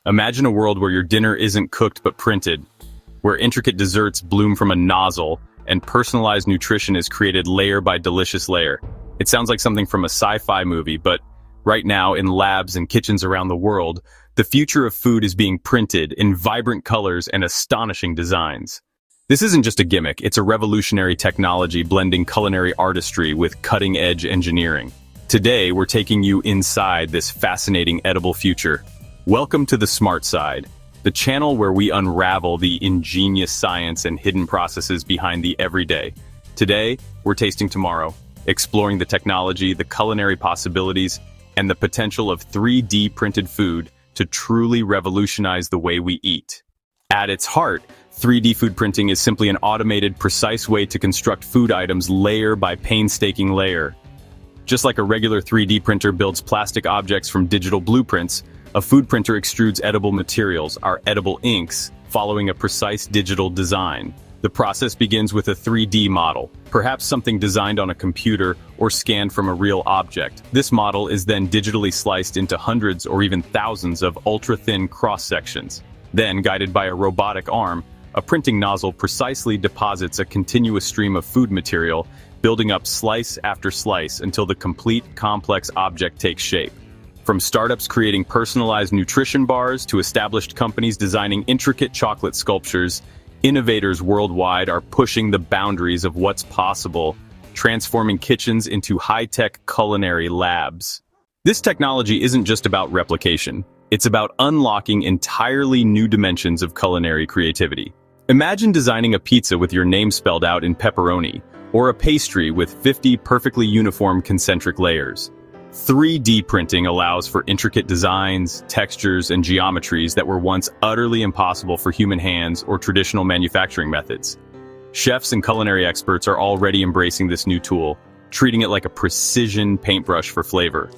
Imagine a world where your dinner isn't cooked but printed, where intricate desserts bloom from a nozzle, and personalized nutrition is created layer by delicious layer. It sounds like something from a sci-fi movie, but right now, in labs and kitchens around the world, the future of food is being printed in vibrant colors and astonishing designs. This isn't just a gimmick, it's a revolutionary technology blending culinary artistry with cutting-edge engineering. Today, we're taking you inside this fascinating edible future. Welcome to the Smart Side, the channel where we unravel the ingenious science and hidden processes behind the everyday. Today, we're tasting tomorrow, exploring the technology, the culinary possibilities, and the potential of 3D printed food to truly revolutionize the way we eat. At its heart, 3D food printing is simply an automated, precise way to construct food items layer by painstaking layer. Just like a regular 3D printer builds plastic objects from digital blueprints, a food printer extrudes edible materials, our edible inks, following a precise digital design. The process begins with a 3D model, perhaps something designed on a computer or scanned from a real object. This model is then digitally sliced into hundreds or even thousands of ultra-thin cross-sections. Then, guided by a robotic arm, a printing nozzle precisely deposits a continuous stream of food material, building up slice after slice until the complete, complex object takes shape. From startups creating personalized nutrition bars to established companies designing intricate chocolate sculptures, innovators worldwide are pushing the boundaries of what's possible, transforming kitchens into high-tech culinary labs. This technology isn't just about replication. It's about unlocking entirely new dimensions of culinary creativity. Imagine designing a pizza with your name spelled out in pepperoni, or a pastry with 50 perfectly uniform concentric layers. 3D printing allows for intricate designs, textures, and geometries that were once utterly impossible for human hands or traditional manufacturing methods. Chefs and culinary experts are already embracing this new tool, treating it like a precision paintbrush for flavor.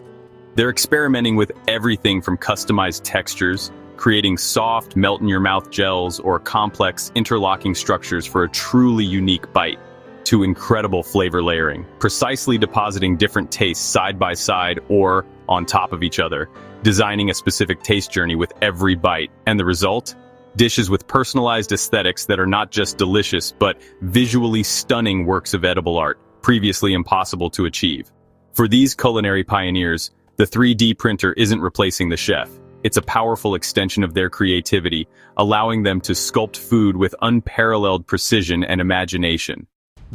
They're experimenting with everything from customized textures, creating soft, melt-in-your-mouth gels, or complex, interlocking structures for a truly unique bite, to incredible flavor layering, precisely depositing different tastes side by side or on top of each other, designing a specific taste journey with every bite. And the result? Dishes with personalized aesthetics that are not just delicious, but visually stunning works of edible art, previously impossible to achieve. For these culinary pioneers, the 3D printer isn't replacing the chef. It's a powerful extension of their creativity, allowing them to sculpt food with unparalleled precision and imagination.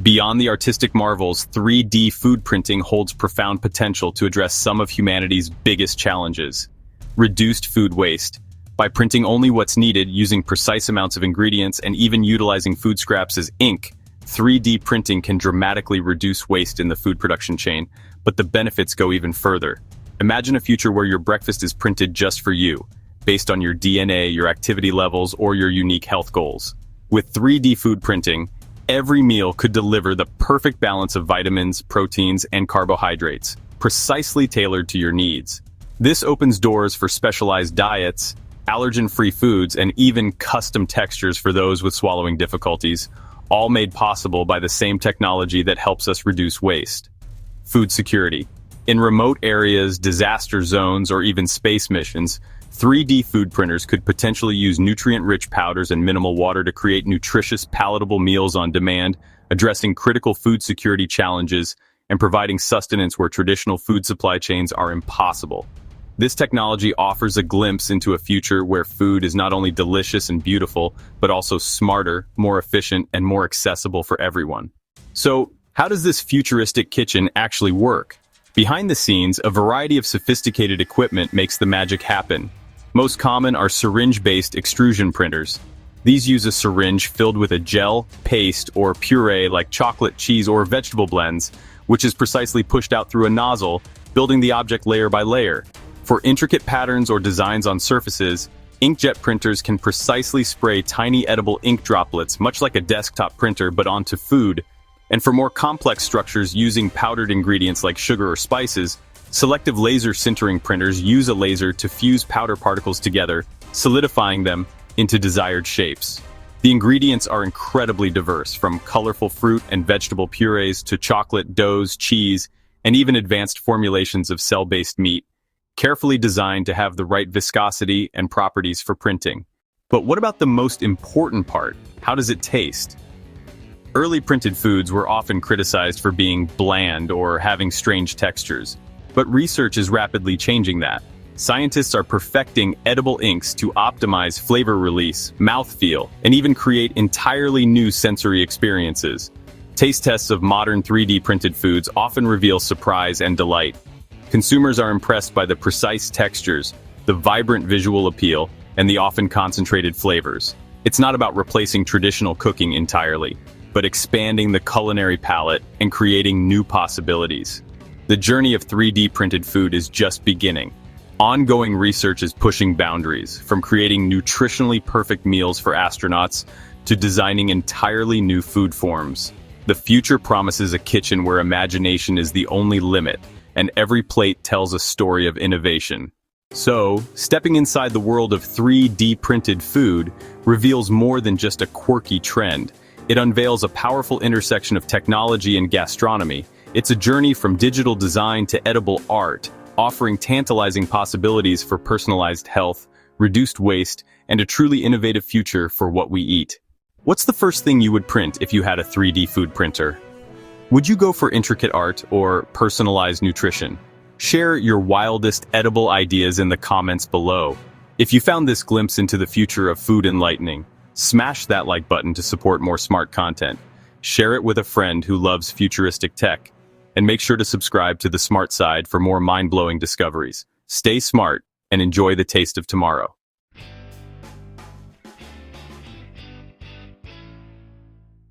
Beyond the artistic marvels, 3D food printing holds profound potential to address some of humanity's biggest challenges. Reduced food waste. By printing only what's needed, using precise amounts of ingredients, and even utilizing food scraps as ink, 3D printing can dramatically reduce waste in the food production chain, but the benefits go even further. Imagine a future where your breakfast is printed just for you, based on your DNA, your activity levels, or your unique health goals. With 3D food printing, every meal could deliver the perfect balance of vitamins, proteins, and carbohydrates, precisely tailored to your needs. This opens doors for specialized diets, allergen-free foods, and even custom textures for those with swallowing difficulties, all made possible by the same technology that helps us reduce waste. Food security. In remote areas, disaster zones, or even space missions, 3D food printers could potentially use nutrient-rich powders and minimal water to create nutritious, palatable meals on demand, addressing critical food security challenges and providing sustenance where traditional food supply chains are impossible. This technology offers a glimpse into a future where food is not only delicious and beautiful, but also smarter, more efficient, and more accessible for everyone. So, how does this futuristic kitchen actually work? Behind the scenes, a variety of sophisticated equipment makes the magic happen. Most common are syringe-based extrusion printers. These use a syringe filled with a gel, paste, or puree like chocolate, cheese, or vegetable blends, which is precisely pushed out through a nozzle, building the object layer by layer. For intricate patterns or designs on surfaces, inkjet printers can precisely spray tiny edible ink droplets, much like a desktop printer, but onto food. And for more complex structures using powdered ingredients like sugar or spices, selective laser sintering printers use a laser to fuse powder particles together, solidifying them into desired shapes. The ingredients are incredibly diverse, from colorful fruit and vegetable purees to chocolate, doughs, cheese, and even advanced formulations of cell-based meat. carefully designed to have the right viscosity and properties for printing. But what about the most important part? How does it taste? Early printed foods were often criticized for being bland or having strange textures, but research is rapidly changing that. Scientists are perfecting edible inks to optimize flavor release, mouthfeel, and even create entirely new sensory experiences. Taste tests of modern 3D printed foods often reveal surprise and delight. Consumers are impressed by the precise textures, the vibrant visual appeal, and the often concentrated flavors. It's not about replacing traditional cooking entirely, but expanding the culinary palette and creating new possibilities. The journey of 3D printed food is just beginning. Ongoing research is pushing boundaries, from creating nutritionally perfect meals for astronauts to designing entirely new food forms. The future promises a kitchen where imagination is the only limit, and every plate tells a story of innovation. So, stepping inside the world of 3D printed food reveals more than just a quirky trend. It unveils a powerful intersection of technology and gastronomy. It's a journey from digital design to edible art, offering tantalizing possibilities for personalized health, reduced waste, and a truly innovative future for what we eat. What's the first thing you would print if you had a 3D food printer? Would you go for intricate art or personalized nutrition? Share your wildest edible ideas in the comments below. If you found this glimpse into the future of food enlightening, smash that like button to support more smart content. Share it with a friend who loves futuristic tech. And make sure to subscribe to The Smart Side for more mind-blowing discoveries. Stay smart and enjoy the taste of tomorrow.